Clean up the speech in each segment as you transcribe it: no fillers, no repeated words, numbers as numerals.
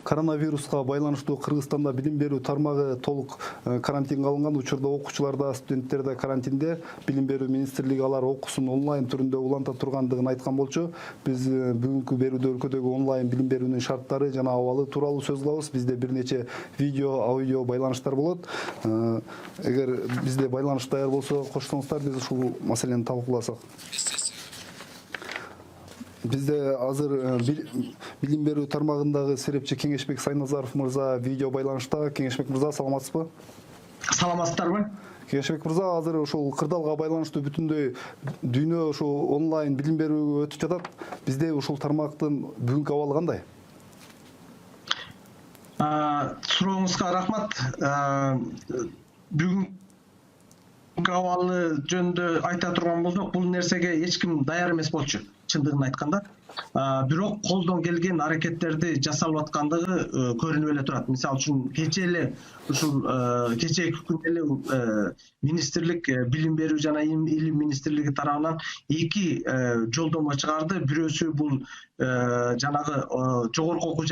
Коронавируска байланыштуу Кыргызстанда билим берүү тармагы толук карантинге алынган учурда окуучулар да, студенттер да карантинде. Билим берүү министрлиги алар окуусун онлайн түрүндө уланта тургандыгын айткан болчу. Биз бүгүнкү берүүдө өлкөдөгү онлайн билим берүүнүн шарттары жана абалы тууралуу сөз кылабыз. Бизде бир нече видео, аудио байланыштар болот. Эгер бизде байланыш даяр болсо, кошсоңуздар, биз ушул маселени талкууласак. Бизде азыр билим берүү тармагындагы серепчи Кеңешбек Сайназаров мырза видео байланышта. Кеңешбек мырза, саламатсызбы? Саламатсыздарбы? Кеңешбек мырза, азыр ушул кырдаалга байланыштуу бүтүндөй дүйнө ушул онлайн билим берүүгө өтүп жатат. Бизде ушул тармактын бүгүнкү абалы кандай? Сурооңузга рахмат. Бүгүнкү абалы жөнүндө айта турган болсок, бул нерсеге эч ким даяр эмес болчу, чындыгын айтканда. Бирок колдон келген аракеттерди жасалып аткандыгы көрүнүп эле турат. Мисалы үчүн кечээки күндө эле министрлик, билим берүү жана илим министрлиги тарабынан 2 жолдомо чыгарды. Бирөөсү бул жанагы жогорку окуу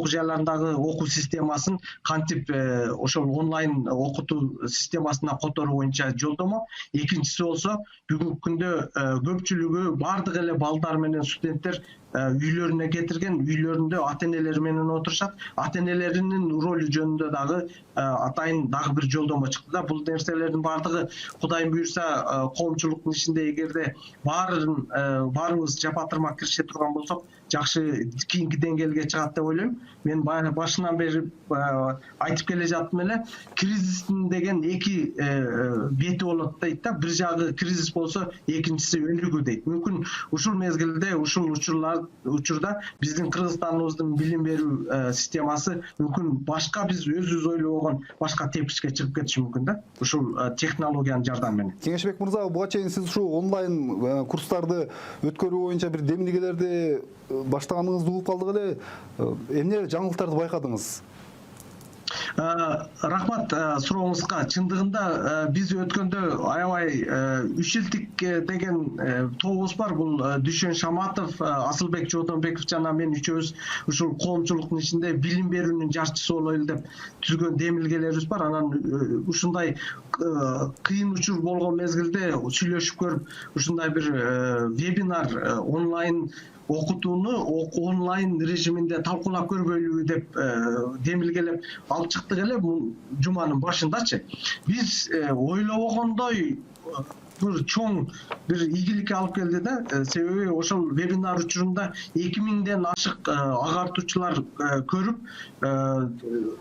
жайларындагы окуу системасын кантип ошол онлайн окутуу системасына которуу боюнча жолдомо. Экинчиси болсо, бүгүнкү күндө көпчүлүгү бардык эле балдар менен студенттер үйлөрүнө кетирген, үйлөрүндө ата-энелери менен отурушат. Ата-энелеринин ролу жөнүндө дагы атайын дагы бир жолдомо чыкты да. Бул нерселердин бардыгы Кудайым буйрса коомчулуктун ичинде эгерде баарыбыз жапа-тырмак киреше турган болсок, жакшы кийинки деңгээлге чыгат деп ойлойм. Мен башынан бери айтып келе жаттым эле, кризистин деген 2 бети болот дейт да. Бир жагы кризис болсо, экинчиси өнүгүү дейт. Мүмкүн ушул мезгилде, ушул учурда биздин Кыргызстаныбыздын билим берүү системасы мүмкүн башка биз өзүбүз ойлобогон башка тепкичке чыгып кетиши мүмкүн да. Ушул технологиянын жардамы менен. Кеңешбек мырза, буга чейин сиз ушул онлайн курстарды өткөрүү боюнча бир демилгелерди баштаганыңызды угуп калдык эле. Эмне жаңылыктарды байкадыңыз? Рахмат сурооңузга. Чындыгында биз өткөндө аябай 3 жылдык деген тобубуз бар. Бул Дүйшөн Шаматов, Асылбек Жотонбеков жана мен үчөөбүз ушул коомчулуктун ичинде билим берүүнүн жарчысы бололу деп түзгөн демилгелерибиз бар. Анан ушундай кыйын учур болгон мезгилде сүйлөшүп көрүп, ушундай бир вебинар онлайн окутууну онлайн режиминде талкуулап көрбөйлүбү деп демилгелеп алып чыктык эле бул жуманын башындачы. Биз ойлобогондой бир чоң бир ийгиликке алып келди да. Себеби ошол вебинар учурунда 2000ден ашык агартуучулар көрүп,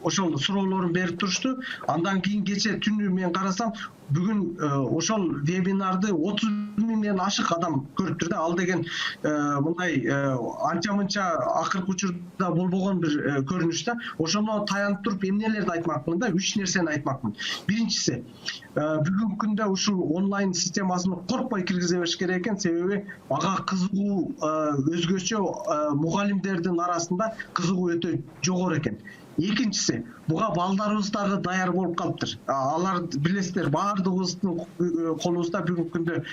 ошол суроолорун берип турушту. Андан кийин кечээ түнү мен карасам, бүгүн ошол вебинарды 30.000ден ашык адам көрүптүр да. Ал деген мындай анча-мынча акыркы учурда болбогон бир көрүнүш да. Ошоно таянып туруп эмнелерди айтмакмын да, 3 нерсени айтмакмын. Биринчиси, бүгүнкү күндө ушул онлайн системасын коркпой киргизе бериш керек экен. Себеби ага кызыгуу өзгөчө мугалимдердин арасында кызыгуу өтө жогору экен. Экинчиси, буга балдарыбыз дагы даяр болуп калыптыр. Алар билесиздер, баардыгыбыздын колубузда бүгүнкү күндө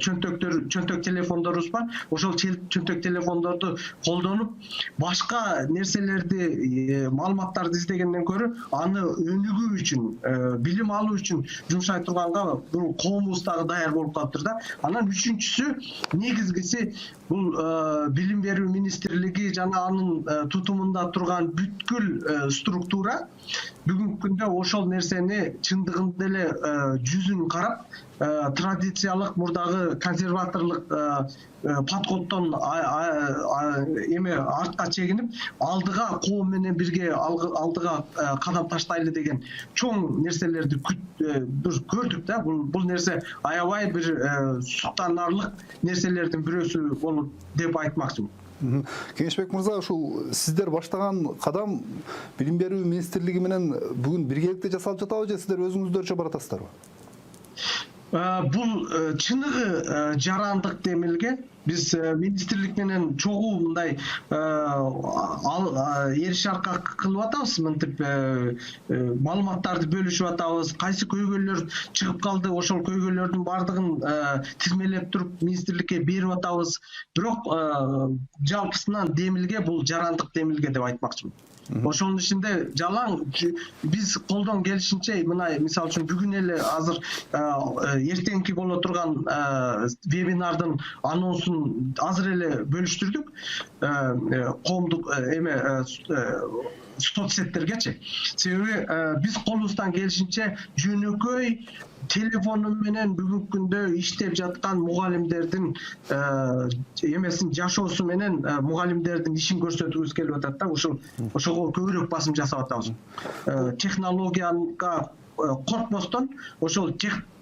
чөнтөк телефондорубуз бар. Ошол чөнтөк телефондорду колдонуп, башка нерселерди, маалыматтарды издегенден көрө, аны өнүгүү үчүн, билим алуу үчүн жумшай турганга бул коомубуз дагы даяр болуп калыптыр да. Анан үчүнчүсү, негизгиси бул билим берүү министрлиги жана анын тутумунда турган бүткүл структура бүгүнкү күндө ошол нерсени чындыгында эле жүзүн карап, традициялык мурдагы консерваторлук подходдон артка чегинип, алдыга коом менен бирге алдыга кадам таштайлы деген чоң нерселерди көрдүк да. Бул нерсе аябай бир суктанарлык нерселердин бирөөсү болуп деп айтмакчымын. Кеңешбек мырза, ушул сиздер баштаган кадам билим берүү министрлиги менен бүгүн биргеликте жасалып жатабы же сиздер өзүңүздөрчө баратасыздарбы? Бул чыныгы жарандык демилге. Биз министрлик менен чогуу мындай эриш арка кылып атабыз, мынтип маалыматтарды бөлүшүп атабыз. Кайсы көйгөйлөр чыгып калды, ошол көйгөйлөрдүн бардыгын тизмелеп туруп министрликке берип атабыз. Бирок жалпысынан демилге бул жарандык демилге деп айтмакчымын. Ошонун ичинде жалаң биз колдон келишинче мына мисалы үчүн бүгүн эле азыр эртеңки боло турган вебинардын анонсун азыр эле бөлүштүрдүк коомдук соцсеттергечи. Себеби биз колубуздан келишинче жөнөкөй телефону менен бүгүнкү күндө иштеп жаткан мугалимдердин эмесин жашоосу менен мугалимдердин ишин көрсөтүүбүз келип атат да. Ошого көбүрөөк басым жасап атабыз. Технологияга коркпостон ошол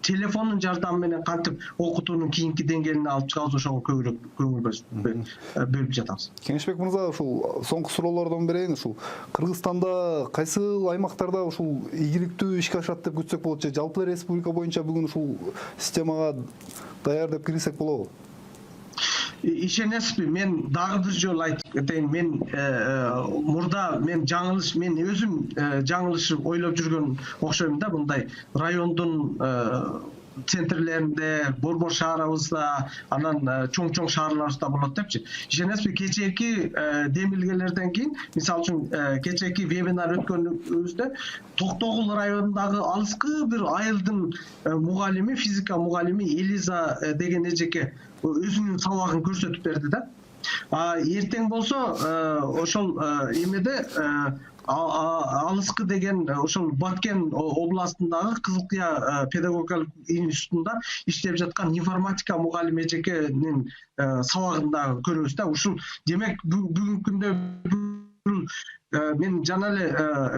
телефондун жардамы менен кантип окутуунун кийинки деңгээлине алып чыгабыз, ошого көбүрөөк көңүл бөлүп жатабыз. Кеңешбек мырза, ушул соңку суроолордон берейин. Ушул Кыргызстанда кайсы аймактарда ушул ийгиликтүү ишке ашат деп күтсөк болот же жалпы республика боюнча бүгүн ушул системага даяр деп кирсек болобу? Ишенесизби, мен дагы бир жолу айтып кетейин, мен мурда мен өзүм жаңылышып ойлоп жүргөн окшойм да, мындай райондун центрлеринде, борбор шаарыбызда, анан чоң шаарларыбызда болот депчи. Ишенесизби, кечээки демилгелерден кийин, мисалы үчүн кечээки вебинар өткөнүбүздө Токтогул районундагы алыскы бир айылдын мугалими, физика мугалими Элиза деген эжеке өзүнүн сабагын көрсөтүп берди да. Эртең болсо ошол эмеде алыскы деген ошол Баткен областындагы Кызылкыя педагогикалык институтунда иштеп жаткан информатика мугалими эжекенин сабагында көрөбүз да. Ушул демек бүгүнкү күндө мен жана эле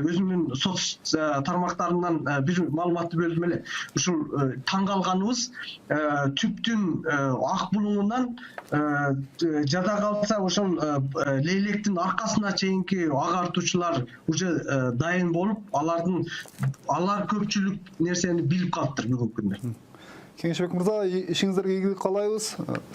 өзүмдүн соц тармактарымдан бир маалыматты бөлдүм эле. Ушул таң калганыбыз түптүн ак булуңунан жада калса ошол лейлектин аркасына чейинки агартуучулар уже дайын болуп, алар көпчүлүк нерсени билип калыптыр бүгүнкү күндө. Кеңешбек мырза, ишиңиздерге ийгилик каалайбыз.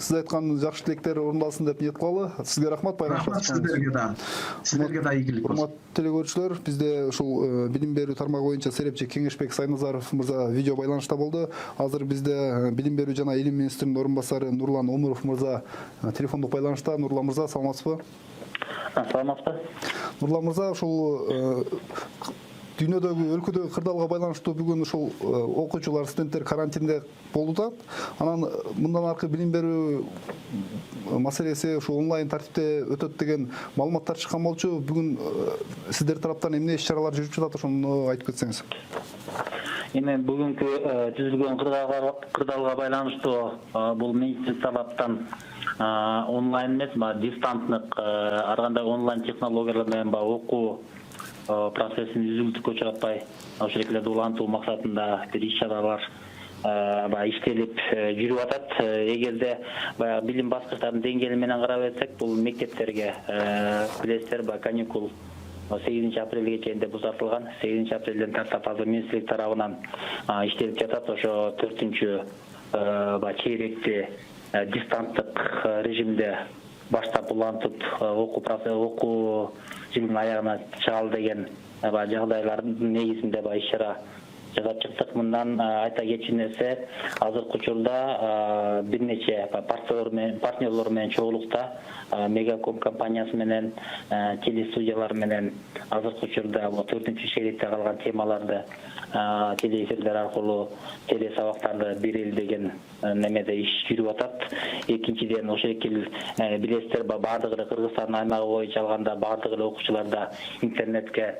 Сиз айткан жакшы тилектер орундалсын деп ниет кылалы. Сизге рахмат, Рахмат сиздерге да ийгилик болсун. Урматтуу телекөрүүчүлөр, бизде ушул билим берүү тармагы боюнча серепчи Кеңешбек Сайназаров мырза видео байланышта болду. Азыр бизде билим берүү жана илим министринин орун басары Нурлан Омуров мырза телефондук байланышта. Нурлан мырза, саламатсызбы? Саламатсызбы. Нурлан мырза, ушул дүйнөдөгү өлкөдөгү кырдаалга байланыштуу бүгүн ушул окуучулар, студенттер карантинде болууда. Анан мындан аркы билим берүү маселеси ушу онлайн тартипте өтөт деген маалыматтар чыккан болчу. Бүгүн сиздер тараптан эмне иш-чаралар жүрүп жатат, ошону айтып кетсеңиз. Эми бүгүнкү түзүлгөн кырдаалга байланыштуу бул министрлик тараптан онлайн эмес, дистанттык ар кандай онлайн технологиялар менен окуу процессин үзүлтүккө учуратпай ошол шекиллерди улантуу максатында бир иш-чаралар иштелип жүрүп атат. Эгерде баягы билим баскычтарынын деңгээли менен карап этсек, бул мектептерге билесиздер, каникул 8 апрелге чейин деп узартылган. 8 апрелден тартап азыр министрлик тарабынан иштелип жатат. Ошо 4-чү чейректи дистанттык режимде баштап улантып окуу жылдын аягына чыгалы деген жагдайлардын негизинде иш-чара жасап чыктык. Мындан айта кетчү нерсе, азыркы учурда бир нече партнерлор менен чогулукта Мегаком компаниясы менен, телестудиялар менен азыркы учурда 4-чү шеректе калган темаларды телеэфирлер аркылуу телесабактарды берели деген немеде иш жүрүп атат. Экинчиден, ошол эки билесиздер, баардык эле Кыргызстандын аймагы боюнча алганда баардык эле окуучуларда интернетке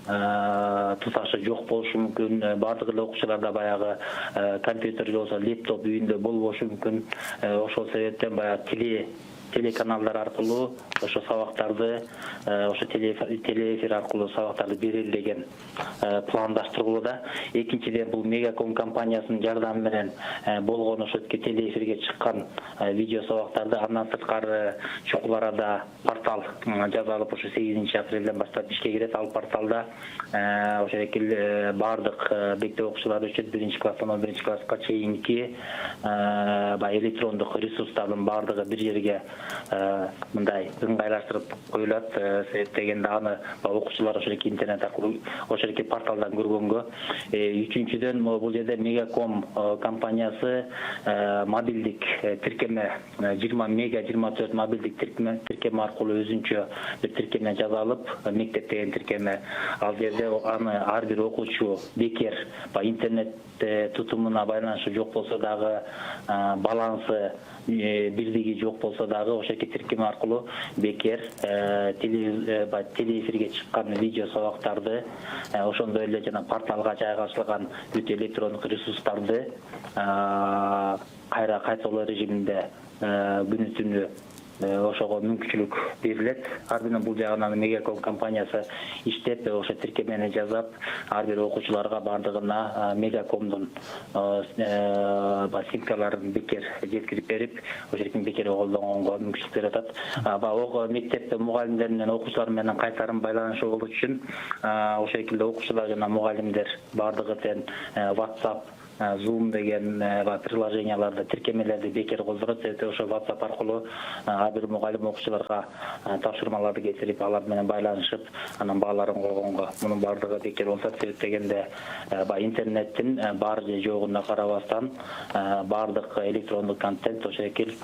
туташы жок болушу мүмкүн. Баардык эле окуучуларда баягы компьютер же болбосо лептоп үйүндө болбошу мүмкүн. Ошол себептен баягы телеканалдар аркылуу ошо сабактарды, ошо телеэфир аркылуу сабактарды берели деген пландаштырылууда. Экинчиден, бул Мегаком компаниясынын жардамы менен болгон ошо телеэфирге чыккан видео сабактарды, андан сырткары чоң арада портал жазалып ушу 8-апрелден баштап ишке кирет. Ал порталда ошол эки бардык мектеп окуучулары үчүн 1-класстан 11 класска чейинки электрондук ресурстардын бардыгы бир жерге мындай ыңгайлаштырып коюлат. Себеп дегенде аны окуучулар ошол эки интернет аркылуу ошол эки порталдан көргөнгө. Үчүнчүдөн бул жерде Мегаком компаниясы мобилдик тиркеме 20 мега 24 мобилдик тиркеме аркылуу өзүнчө бир тиркеме жаза алып, мектеп деген тиркеме. Ал жерде аны ар бир окуучу бекер интернет тутумуна байланышы жок болсо дагы, балансы биздиги жок болсо дагы ошол эки тиркеме аркылуу бекер телеэфирге чыккан видео сабактарды, ошондой эле жана порталга жайгашылган бүт электрондук ресурстарды кайра кайталоо режиминде күнү түнү ошого мүмкүнчүлүк берилет. Ар бир бул жагынан Мегаком компаниясы иштеп, ошо тиркемени жазап, ар бир окуучуларга бардыгына Мегакомдун симкаларын бекер жеткирип берип, ошол бекер колдонгонго мүмкүнчүлүк берип атат. Мектеп мугалимдер менен окуучулар менен кайтарым байланышы болуу үчүн ошол шекилде окуучулар жана мугалимдер бардыгы тең WhatsApp, Zoom деген приложенияларды, тиркемелерди бекер колдонот. Ошо WhatsApp аркылуу ар бир мугалим окуучуларга тапшырмаларды кетирип, алар менен байланышып, анан бааларын койгонго мунун бардыгы бекер болот. Себеп дегенде интернеттин бар же жогуна карабастан бардык электрондук контент, ошо эки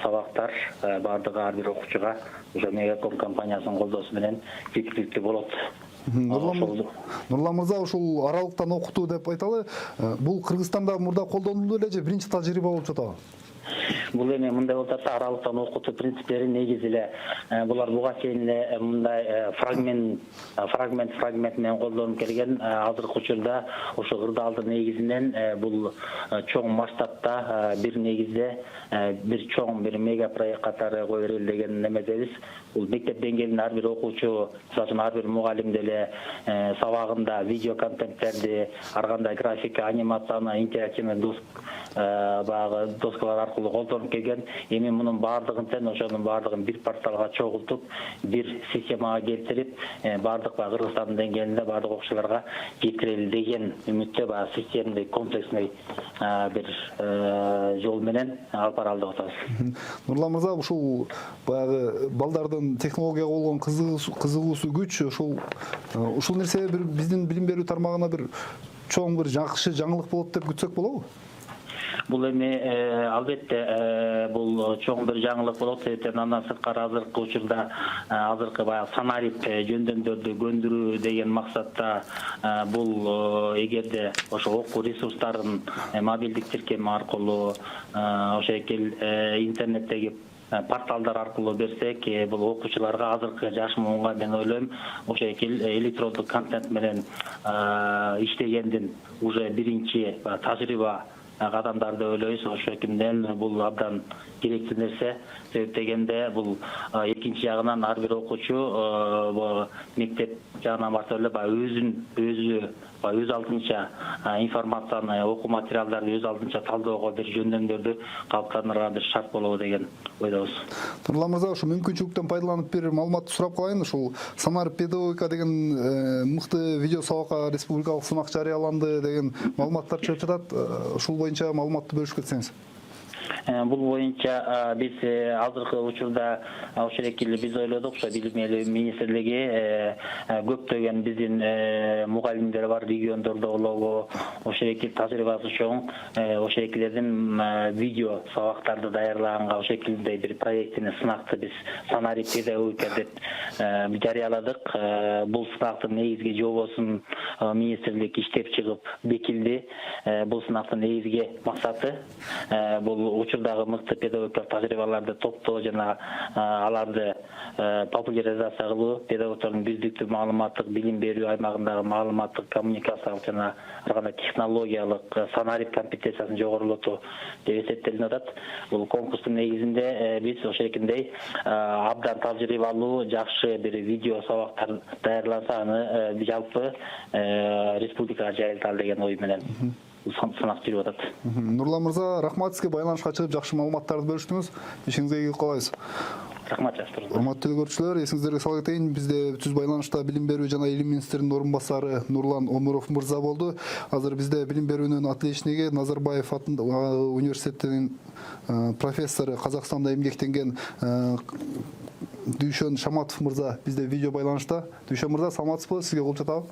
сабактар бардыгы ар бир окуучуга ошо Мегаком компаниясынын колдоосу менен жеткиликтүү болот. Нурлан мырза, ушул аралыктан окутуу деп айталы, бул Кыргызстанда мурда колдонулду эле же биринчи тажрыйба болуп жатабы? Бул эми мындай болуп атат, аралыктан окутуу принциптери негизи эле булар буга чейин эле мындай фрагмент менен колдонуп келген. Азыркы учурда ошо кырдаалдын негизинен бул чоң масштабта бир негизде бир чоң бир мега проект катары кое берели деген немедебиз. Бул мектеп деңгээлинде ар бир окуучу, мисалы ар бир мугалим деле сабагында видео контенттерди, ар кандай графика, анимацияны, интерактивный доскалар аркылуу колдонуп келген. Эми мунун бардыгын тең ошонун бардыгын бир порталга чогултуп, бир системага келтирип, бардык Кыргызстандын деңгээлинде бардык окуучуларга жеткирели деген үмүттө системдик комплексный бир жол менен алып баралып атабыз. Нурлан мырза, ушул баягы балдардын технологияга болгон кызыгуусу күч, ушул нерсе биздин билим берүү тармагына бир чоң бир жакшы жаңылык болот деп күтсөк болобу? Бул эми албетте бул чоң бир жаңылык болот. Себептен андан сырткары азыркы учурда азыркы баягы санарип жөндөмдөрдү көндүрүү деген максатта бул эгерде ошо окуу ресурстарын мобилдик тиркеме аркылуу ошо интернеттеги порталдар аркылуу берсек, бул окуучуларга азыркы жаш муунга мен ойлойм, ошо электрондук контент менен иштегендин уже биринчи тажрыйба кадамдарды ойлойбуз. Ошо кимден бул абдан керектүү нерсе. Себеп дегенде бул экинчи жагынан ар бир окуучу мектеп жагынан баштап эле өз алдынча информацияны, окуу материалдарды өз алдынча талдоого бир жөндөмдөрдү калыптандырганга бир шарт болобу деген ойдобуз. Нурлан мырза, ушу мүмкүнчүлүктөн пайдаланып бир маалыматты сурап калайын. Ушул санарип педагогика деген мыкты видео сабакка республикалык сынак жарыяланды деген маалыматтар чыгып жатат. Ушул боюнча маалыматты бөлүшүп кетсеңиз. Бул боюнча биз азыркы учурда ошол биз ойлодук, ошо Билим берүү министрлиги көптөгөн биздин мугалимдер бар региондордо болобу, ошол тажрыйбасы чоң, ошолердин видео сабактарды даярлаганга ошондой бир проектини, сынакты биз санарип педагогика деп жарыяладык. Бул сынактын негизги жобосун министрлик иштеп чыгып бекилди. Бул сынактын негизги максаты бул учурдагы мыкты педагогикалык тажрыйбаларды топтоо жана аларды популяризация кылуу, педагогдордун биздиктүү маалыматтык билим берүү аймагындагы маалыматтык коммуникациялык жана ар кандай технологиялык санарип компетенциясын жогорулатуу деп эсептелип атат. Бул конкурстун негизинде биз ошондой абдан тажрыйбалуу, жакшы бир видео сабактар даярланса, аны жалпы республикага жайылталы деген ой менен сынап жүрүп атат. Нурлан мырза, рахмат сизге байланышка чыгып жакшы маалыматтарды бөлүштүңүз. Ишиңизге ийгилик каалайбыз. Рахмат жаштар. Урматтуу көрүүчүлөр, эсиңиздерге сала кетейин, бизде түз байланышта билим берүү жана илим министринин орун басары Нурлан Омуров мырза болду. Азыр бизде билим берүүнүн отличниги Назарбаев университетинин профессору, Казакстанда эмгектенген Дүйшөн Шаматов мырза бизде видео байланышта. Дүйшөн мырза, саламатсызбы? Сизге угуп жатабы?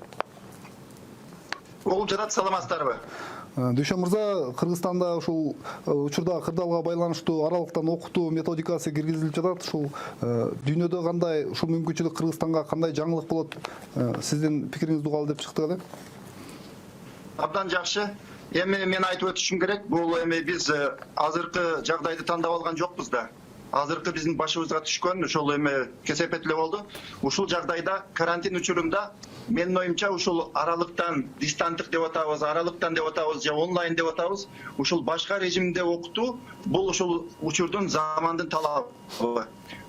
Угуп жатат, саламатсыздарбы? Дүйшөн мырза, Кыргызстанда ушул учурда кырдаалга байланыштуу аралыктан окутуу методикасы киргизилип жатат. Ушул дүйнөдө кандай ушул мүмкүнчүлүк Кыргызстанга кандай жаңылык болот? Сиздин пикириңизди угалы деп чыктык эле. Абдан жакшы. Эми мен айтып өтүшүм керек. Бул эми биз азыркы жагдайды тандап алган жокпуз да. Азыркы биздин башыбызга түшкөн ошол эми кесепет эле болду. Ушул жагдайда карантин учурунда менин оюмча ушул аралыктан дистанттык деп атабыз, аралыктан деп атабыз же онлайн деп атабыз. Ушул башка режимде окутуу бул ушул учурдун замандын талабы.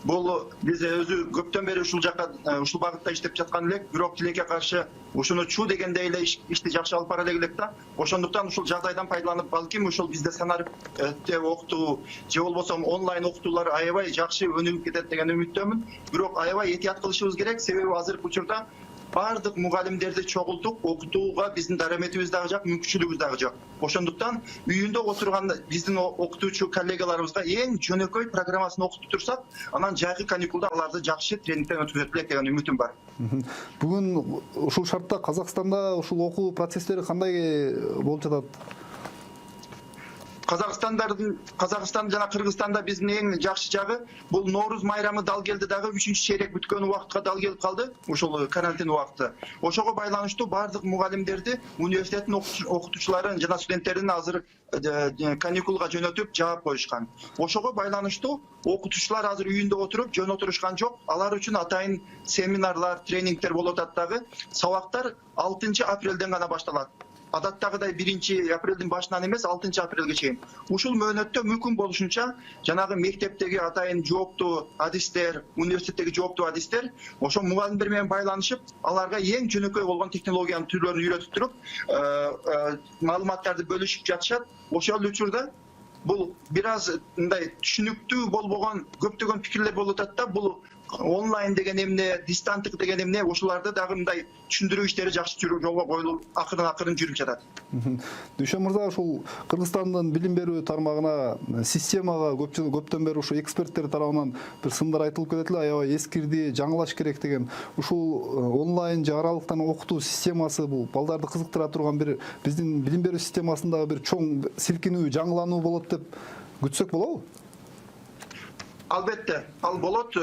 Бул биз өзү көптөн бери ушул жакка ушул багытта иштеп жаткан элек, бирок тилекке каршы ушуну чуу дегендей эле ишти жакшы алып бара элек да. Ошондуктан ушул жагдайдан пайдаланып, балким ушул бизде санарип окутуу же болбосо онлайн окутуулар аябай жакшы өнүгүп кетет деген үмүттөмүн. Бирок аябай этият кылышыбыз керек, себеби азыркы учурда бардык мугалимдерди чогултуп окутууга биздин дараметибиз дагы жок, мүмкүнчүлүгүбүз дагы жок. Ошондуктан үйүндө отурган биздин окутуучу коллегаларыбызга эң жөнөкөй программасын окутуп турсак, анан жайкы каникулда аларды жакшы тренингден өткөзөт элек деген үмүтүм бар. Бүгүн ушул шартта Казакстанда ушул окуу процесстери кандай болуп жатат? Казакстан жана Кыргызстанда биздин эң жакшы жагы бул Норуз майрамы дал келди дагы 3-чейрек бүткөн убакытка дал келип калды, ушул карантин убакыты. Ошого байланыштуу бардык мугалимдерди, университеттин окутуучуларын жана студенттерин азыр каникулга жөнөтүп жаап коюшкан. Ошого байланыштуу окутуучулар азыр үйүндө отуруп жөн отурушкан жок. Алар үчүн атайын семинарлар, тренингдер болуп атат дагы. Сабактар 6 апрелден гана башталат. Адаттагыдай 1 апрелдин башынан эмес, 6 апрелге чейин. Ушул мөөнөттө мүмкүн болушунча жанагы мектептеги атайын жооптуу адистер, университеттеги жооптуу адистер ошо мугалимдер менен байланышып, аларга эң жөнөкөй болгон технологиянын түрлөрүн үйрөтүп туруп, маалыматтарды бөлүшүп жатышат. Ошол учурда бул бир аз мындай түшүнүктүү болбогон көптөгөн пикирлер болуп атат да, бул онлайн деген эмне, дистанттык деген эмне, ошоларды дагы мындай түшүндүрүү иштери жакшы жолго коюлуп, акырын жүрүп жатат. Дүйшөн мырза, ушул Кыргызстандын билим берүү тармагына, системага көптөн бери ушул эксперттер тарабынан бир сындар айтылып келет эле, аябай эскирди, жаңылаш керек деген. Ушул онлайн же аралыктан окутуу системасы бул балдарды кызыктыра турган бир биздин билим берүү системасындагы бир чоң силкинүү, жаңылануу болот деп күтсөк болобу? Албетте, ал болот.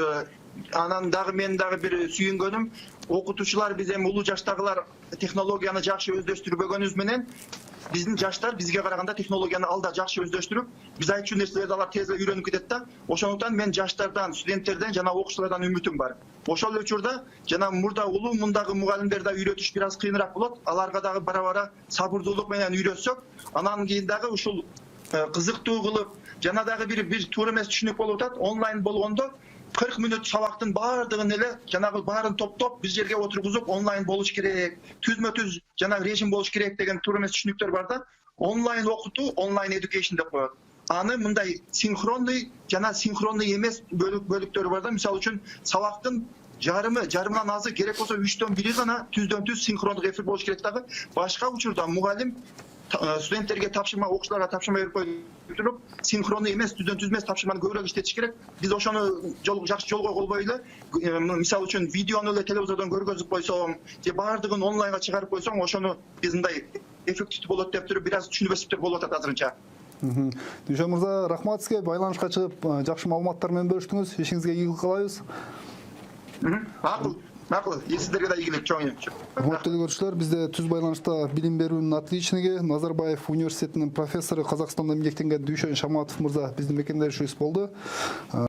Анан дагы мен дагы бир сүйүнгөнүм, окутуучулар биз эми улуу жаштагылар технологияны жакшы өздөштүрбөгөнүбүз менен биздин жаштар бизге караганда технологияны алда жакшы өздөштүрүп, биз айтчу нерселерди алар тез эле үйрөнүп кетет да. Ошондуктан мен жаштардан, студенттерден жана окуучулардан үмүтүм бар. Ошол учурда жана улуу мундагы мугалимдерди үйрөтүш бир аз кыйыныраак болот. Аларга дагы бара-бара сабырдуулук менен үйрөтсөк, анан кийин дагы ушул кызыктуу кылып, жана дагы бир туура эмес түшүнүк болуп атат. Онлайн болгондо 40 мүнөт сабактын баардыгын эле жанагы баарын топтоп бир жерге отургузуп онлайн болуш керек, түзмө-түз жана режим болуш керек деген туура эмес түшүнүктөр бар да. Онлайн окутуу, онлайн education деп коет. Аны мындай синхронный жана синхронный эмес бөлүктөрү бар да. Мисалы үчүн сабактын жарымынан азы керек болсо 3-төн 1 гана түздөн-түз синхрондук эфир болуш керек дагы. Башка учурда мугалим студенттерге тапшырма, окуучуларга тапшырма берип коюп туруп, синхронный эмес, түздөн-түз эмес тапшырманы көбүрөөк иштетиш керек. Биз ошону жакшы жолго койбой эле, мисалы үчүн видеону эле телевизордон көргөзүп койсоң, же баардыгын онлайнга чыгарып койсоң, ошону биз мындай эффективдүү болот деп туруп, бир аз түшүнбөсүптөр болуп атат азырынча. Дүйшөн мырза, рахмат сизге, байланышка чыгып жакшы маалыматтар менен бөлүштүңүз. Ишиңизге ийгилик каалайбыз. Макул, сиздерге да ийгилик, чоң. Урматтуу көрүүчүлөр, бизде түз байланышта билим берүүнүн отличниги, Назарбаев университетинин профессору, Казакстанда эмгектенген Дүйшөн Шаматов мырза биздин мекендешибиз болду.